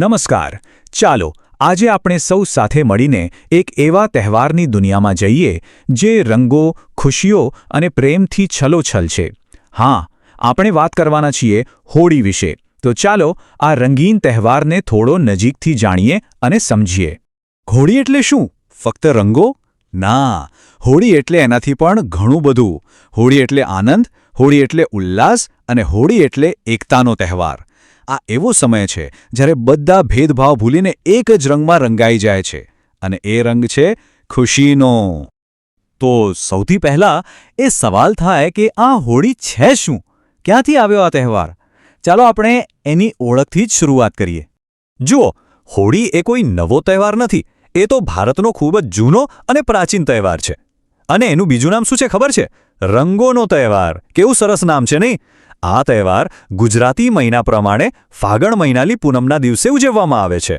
નમસ્કાર. ચાલો આજે આપણે સૌ સાથે મળીને એક એવા તહેવારની દુનિયામાં જઈએ જે રંગો, ખુશીઓ અને પ્રેમથી છલોછલ છે. હા, આપણે વાત કરવાના છીએ હોળી વિશે. તો ચાલો આ રંગીન તહેવારને થોડો નજીકથી જાણીએ અને સમજીએ. હોળી એટલે શું? ફક્ત રંગો? ના, હોળી એટલે એનાથી પણ ઘણું બધું. હોળી એટલે આનંદ, હોળી એટલે ઉલ્લાસ અને હોળી એટલે એકતાનો તહેવાર. આ એવો સમય છે જ્યારે બધા ભેદભાવ ભૂલીને એક જ રંગમાં રંગાઈ જાય છે, અને એ રંગ છે ખુશીનો. તો સૌથી પહેલા એ સવાલ થાય કે આ હોળી છે શું? ક્યાંથી આવ્યો આ તહેવાર? ચાલો આપણે એની ઓળખથી જ શરૂઆત કરીએ. જુઓ, હોળી એ કોઈ નવો તહેવાર નથી. એ તો ભારતનો ખૂબ જ જૂનો અને પ્રાચીન તહેવાર છે. અને એનું બીજું નામ શું છે ખબર છે? રંગોનો તહેવાર. કેવું સરસ નામ છે નહીં? આ તહેવાર ગુજરાતી મહિના પ્રમાણે ફાગણ મહિનાની પૂનમના દિવસે ઉજવવામાં આવે છે.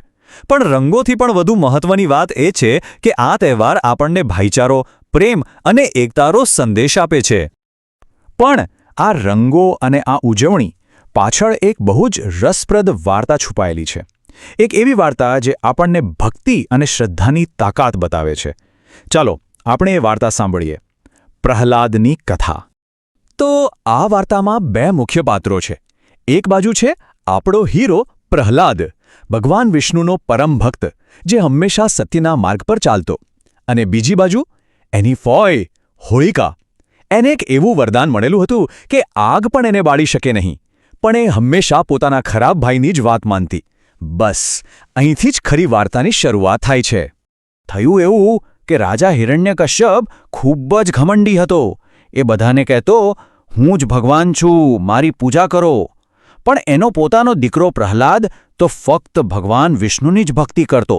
પણ રંગોથી પણ વધુ મહત્વની વાત એ છે કે આ તહેવાર આપણને ભાઈચારો, પ્રેમ અને એકતાનો સંદેશ આપે છે. પણ આ રંગો અને આ ઉજવણી પાછળ એક બહુ જ રસપ્રદ વાર્તા છુપાયેલી છે. એક એવી વાર્તા જે આપણને ભક્તિ અને શ્રદ્ધાની તાકાત બતાવે છે. ચાલો આપણે એ વાર્તા સાંભળીએ. પ્રહલાદની કથા. તો આ વાર્તામાં બે મુખ્ય પાત્રો છે. એક બાજુ છે આપણો હીરો પ્રહલાદ, ભગવાન વિષ્ણુનો પરમ ભક્ત, જે હંમેશા સત્યના માર્ગ પર ચાલતો. અને બીજી બાજુ એની ફોય હોળિકા. એને એક એવું વરદાન મળેલું હતું કે આગ પણ એને બાળી શકે નહીં, પણ એ હંમેશા પોતાના ખરાબ ભાઈની જ વાત માનતી. બસ અહીંથી જ ખરી વાર્તાની શરૂઆત થાય છે. થયું એવું કે રાજા હિરણ્યકશ્યપ ખૂબ જ ઘમંડી હતો. એ બધાને કહેતો, હું જ ભગવાન છું, મારી પૂજા કરો. પણ એનો પોતાનો દીકરો પ્રહલાદ તો ફક્ત ભગવાન વિષ્ણુની જ ભક્તિ કરતો.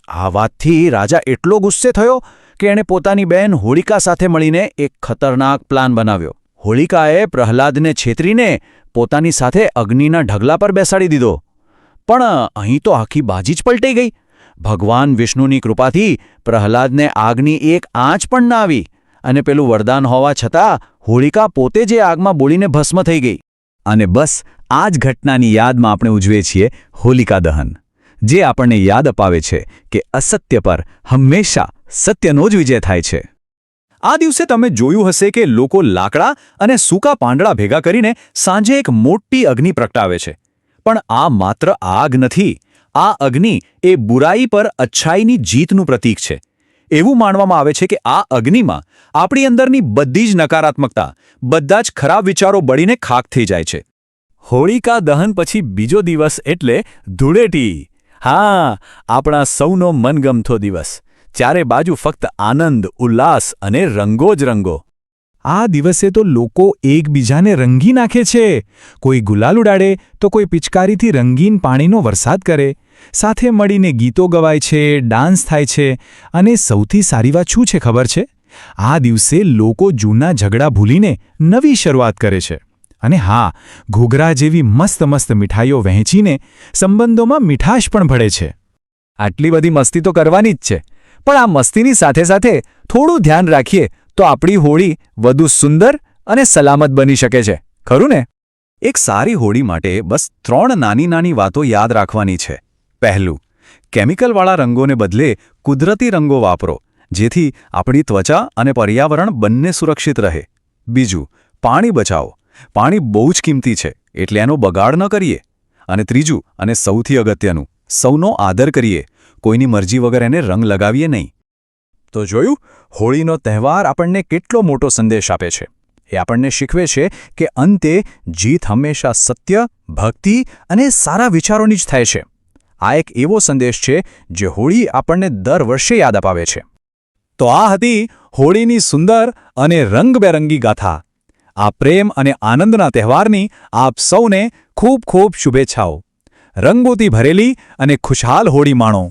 આ વાતથી રાજા એટલો ગુસ્સે થયો કે એણે પોતાની બહેન હોળિકા સાથે મળીને એક ખતરનાક પ્લાન બનાવ્યો. હોળિકાએ પ્રહલાદને છેતરીને પોતાની સાથે અગ્નિના ઢગલા પર બેસાડી દીધો. પણ અહીં તો આખી બાજી જ પલટાઈ ગઈ. ભગવાન વિષ્ણુની કૃપાથી પ્રહલાદને આગની એક આંચ પણ ના આવી, અને પેલું વરદાન હોવા છતાં હોળિકા પોતે જે આગમાં બોલીને ભસ્મ થઈ ગઈ. અને બસ આ જ ઘટનાની યાદમાં આપણે ઉજવીએ છીએ હોલિકા દહન, જે આપણને યાદ અપાવે છે કે અસત્ય પર હંમેશા સત્યનો જ વિજય થાય છે. આ દિવસે તમે જોયું હશે કે લોકો લાકડા અને સૂકા પાંદડા ભેગા કરીને સાંજે એક મોટી અગ્નિ પ્રગટાવે છે. પણ આ માત્ર આગ નથી. આ અગ્નિ એ બુરાઈ પર અચ્છાઈની જીતનું પ્રતીક છે. એવું માનવામાં આવે છે કે આ અગ્નિમાં આપણી અંદરની બધી જ નકારાત્મકતા, બધા જ ખરાબ વિચારો બળીને ખાખ થઈ જાય છે. હોળિકા દહન પછી બીજો દિવસ એટલે ધૂળેટી. હા, આપણા સૌનો મનગમતો દિવસ. ચારે બાજુ ફક્ત આનંદ, ઉલ્લાસ અને રંગો જ રંગો. આ દિવસે તો લોકો એકબીજાને રંગી નાખે છે. કોઈ ગુલાલ ઉડાડે તો કોઈ પિચકારીથી રંગીન પાણીનો વરસાદ કરે. સાથે મળીને ગીતો ગવાય છે, ડાન્સ થાય છે. અને સૌથી સારી વાત શું છે ખબર છે? આ દિવસે લોકો જૂના ઝઘડા ભૂલીને નવી શરૂઆત કરે છે. અને હા, ઘૂઘરા જેવી મસ્ત મસ્ત મીઠાઈઓ વહેંચીને સંબંધોમાં મીઠાશ પણ ભળે છે. આટલી બધી મસ્તી તો કરવાની જ છે, પણ આ મસ્તીની સાથે સાથે થોડું ધ્યાન રાખીએ તો આપણી હોળી વધુ સુંદર અને સલામત બની શકે છે. ખરું ને? એક સારી હોળી માટે બસ 3 નાની નાની વાતો યાદ રાખવાની છે. પહેલું, કેમિકલવાળા રંગોને બદલે કુદરતી રંગો વાપરો, જેથી આપણી ત્વચા અને પર્યાવરણ બંને સુરક્ષિત રહે. બીજું, પાણી બચાવો. પાણી બહુ જ કિંમતી છે, એટલે એનો બગાડ ન કરીએ. અને ત્રીજું અને સૌથી અગત્યનું, સૌનો આદર કરીએ. કોઈની મરજી વગર એને રંગ લગાવીએ નહીં. તો જોયું, હોળીનો તહેવાર આપણને કેટલો મોટો સંદેશ આપે છે. એ આપણને શીખવે છે કે અંતે જીત હંમેશા સત્ય, ભક્તિ અને સારા વિચારોની જ થાય છે. આ એક એવો સંદેશ છે જે હોળી આપણને દર વર્ષે યાદ અપાવે છે. તો આ હતી હોળીની સુંદર અને રંગબેરંગી ગાથા. આ પ્રેમ અને આનંદના તહેવારની આપ સૌને ખૂબ ખૂબ શુભેચ્છાઓ. રંગોથી ભરેલી અને ખુશહાલ હોળી માણો.